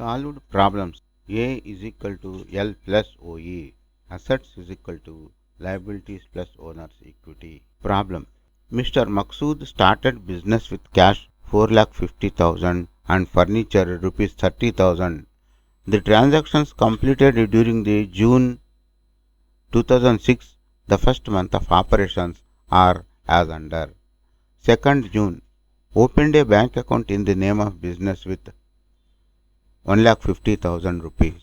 Solved problems. A is equal to L plus OE. Assets is equal to liabilities plus owner's equity. Problem. Mr. Maqsood started business with cash 4,50,000 and furniture rupees 30,000. The transactions completed during the June 2006, the first month of operations, are as under. 2nd June, opened a bank account in the name of business with 1,50,000 rupees.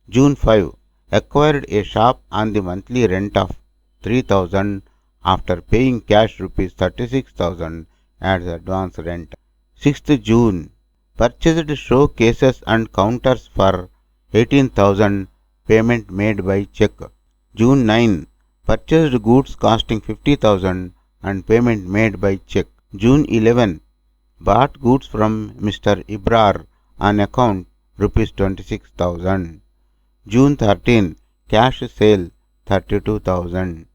June 5, acquired a shop on the monthly rent of 3,000 after paying cash rupees 36,000 as advance rent. 6th June, purchased showcases and counters for 18,000, payment made by check. June 9, purchased goods costing 50,000 and payment made by check. June 11, bought goods from Mr. Ibrar on account rupees 26,000. June 13, cash sale 32,000.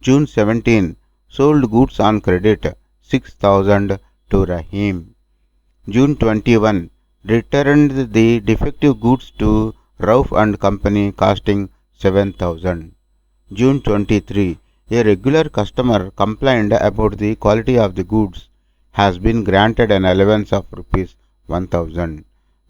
June 17, sold goods on credit 6,000 to Rahim. June 21, returned the defective goods to Rauf and Company costing 7,000. June 23, a regular customer complained about the quality of the goods, has been granted an allowance of rupees 1,000.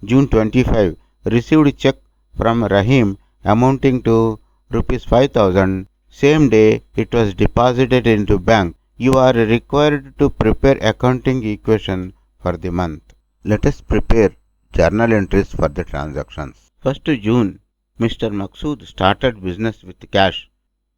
June 25, received check from Rahim amounting to rupees 5,000. Same day it was deposited into bank. You are required to prepare accounting equation for the month. Let us prepare journal entries for the transactions. 1st June, Mr. Maqsood started business with cash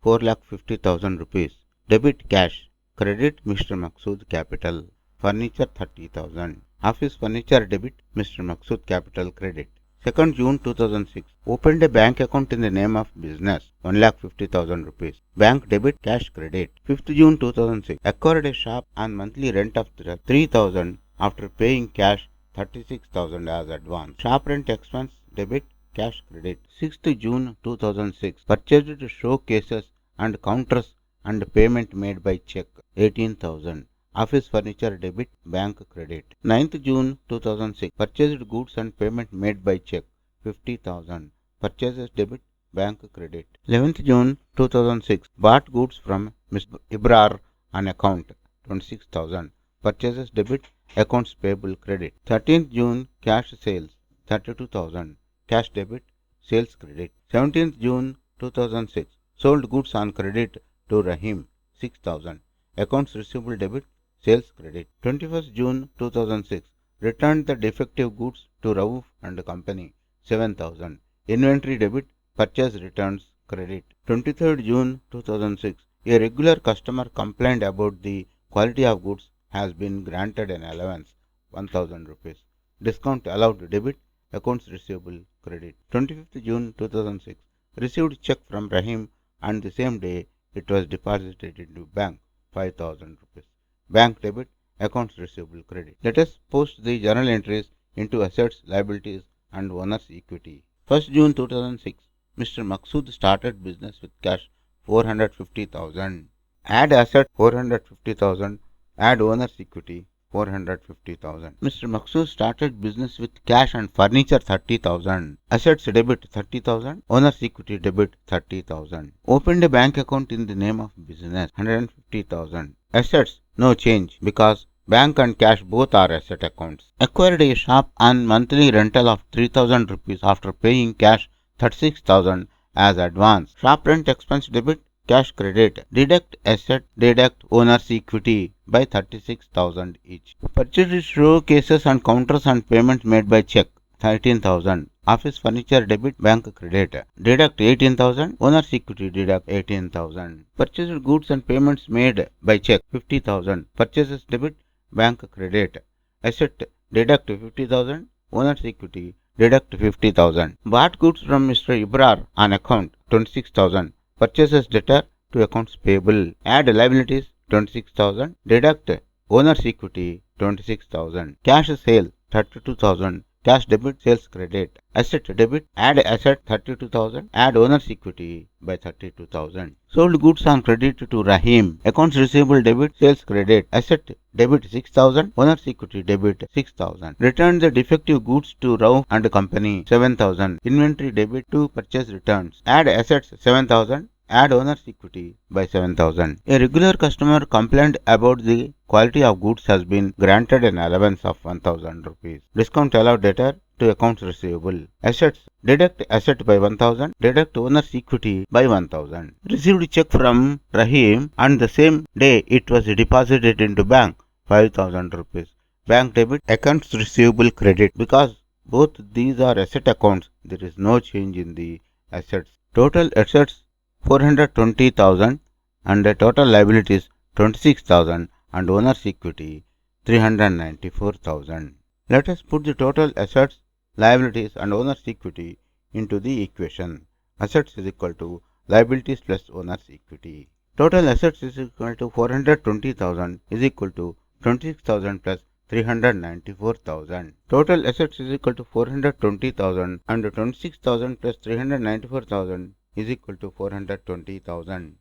4,50,000 rupees. Debit cash. Credit Mr. Maqsood capital. Furniture 30,000. Office furniture debit Mr. Maqsood capital credit. 2nd June 2006. Opened a bank account in the name of business 1,50,000 rupees. Bank debit cash credit. 5th June 2006. Acquired a shop on monthly rent of 3,000 after paying cash 36,000 as advance. Shop rent expense debit cash credit. 6th June 2006. Purchased showcases and counters and payment made by check 18,000. Office furniture debit bank credit. 9th June 2006. Purchased goods and payment made by check 50,000. Purchases debit bank credit. 11th June 2006. Bought goods from Mr. Ibrar on account 26,000. Purchases debit accounts payable credit. 13th June cash sales 32,000. Cash debit sales credit. 17th June 2006. Sold goods on credit to Rahim 6,000. Accounts receivable debit sales credit. 21st June 2006. Returned the defective goods to Rauf and Company 7,000. Inventory debit purchase returns credit. 23rd June 2006. A regular customer complained about the quality of goods, has been granted an allowance 1,000 rupees. Discount allowed debit accounts receivable credit. 25th June 2006. Received check from Rahim and the same day it was deposited into bank 5,000 rupees. Bank debit accounts receivable credit. Let us post the journal entries into assets, liabilities and owner's equity. 1st June 2006. Mr. Maqsood started business with cash 450,000. Add asset 450,000. Add owner's equity 450,000. Mr. Maqsood started business with cash and furniture 30,000. Assets debit 30,000. Owner's equity debit 30,000. Opened a bank account in the name of business 150,000. Assets no change because bank and cash both are asset accounts. Acquired a shop on monthly rental of 3,000 rupees after paying cash 36,000 as advance. Shop rent expense debit cash credit. Deduct asset, deduct owner's equity by 36,000 each. Purchased showcases and counters and payments made by check 13,000. Office furniture debit bank credit. Deduct 18,000. Owner's equity deduct 18,000. Purchased goods and payments made by check 50,000. Purchases debit bank credit. Asset deduct 50,000. Owner's equity deduct 50,000. Bought goods from Mr. Ibrar on account 26,000. Purchases debtor to accounts payable. Add liabilities 26,000. Deduct owner's equity 26,000. Cash sale 32,000. cash debit, sales credit. Asset debit, add asset 32,000, add owner's equity by 32,000. Sold goods on credit to Rahim. Accounts receivable debit, sales credit. Asset debit 6,000, owner's equity debit 6,000. Return the defective goods to Rao and Company 7,000. Inventory debit to purchase returns. Add assets 7,000. Add owner's equity by 7,000. A regular customer complained about the quality of goods has been granted an allowance of 1,000 rupees. Discount allowed debtor to accounts receivable. Assets, deduct asset by 1,000, deduct owner's equity by 1,000. Received check from Rahim and the same day it was deposited into bank 5,000 rupees. Bank debit, accounts receivable credit. Because both these are asset accounts, there is no change in the assets. Total assets 420,000 and the total liabilities 26,000 and owner's equity 394,000. Let us put the total assets, liabilities and owner's equity into the equation. Assets is equal to liabilities plus owner's equity. Total assets is equal to 420,000 is equal to 26,000 plus 394,000. Total assets is equal to 420,000 and 26,000 plus 394,000 is equal to 420,000.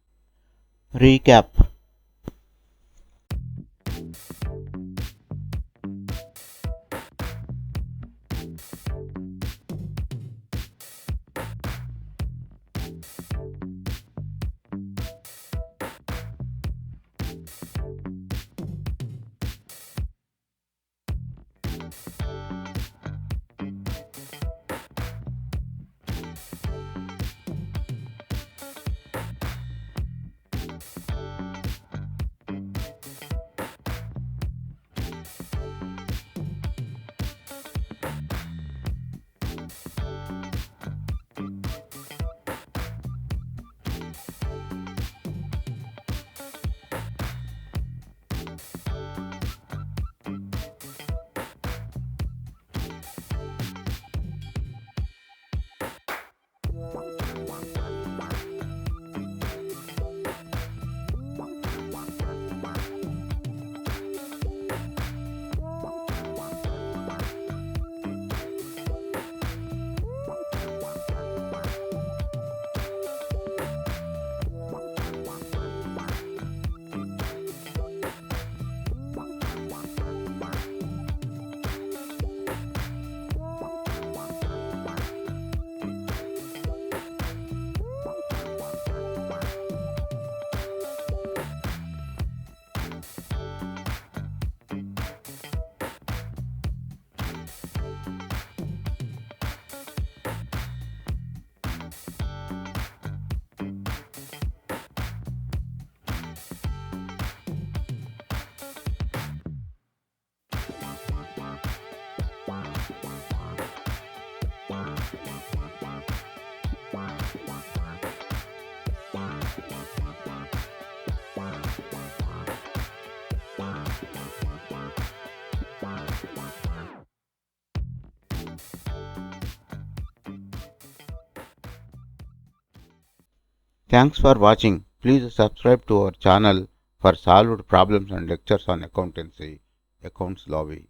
Recap. Thanks for watching. Please subscribe to our channel for solved problems and lectures on accountancy, accounts lobby.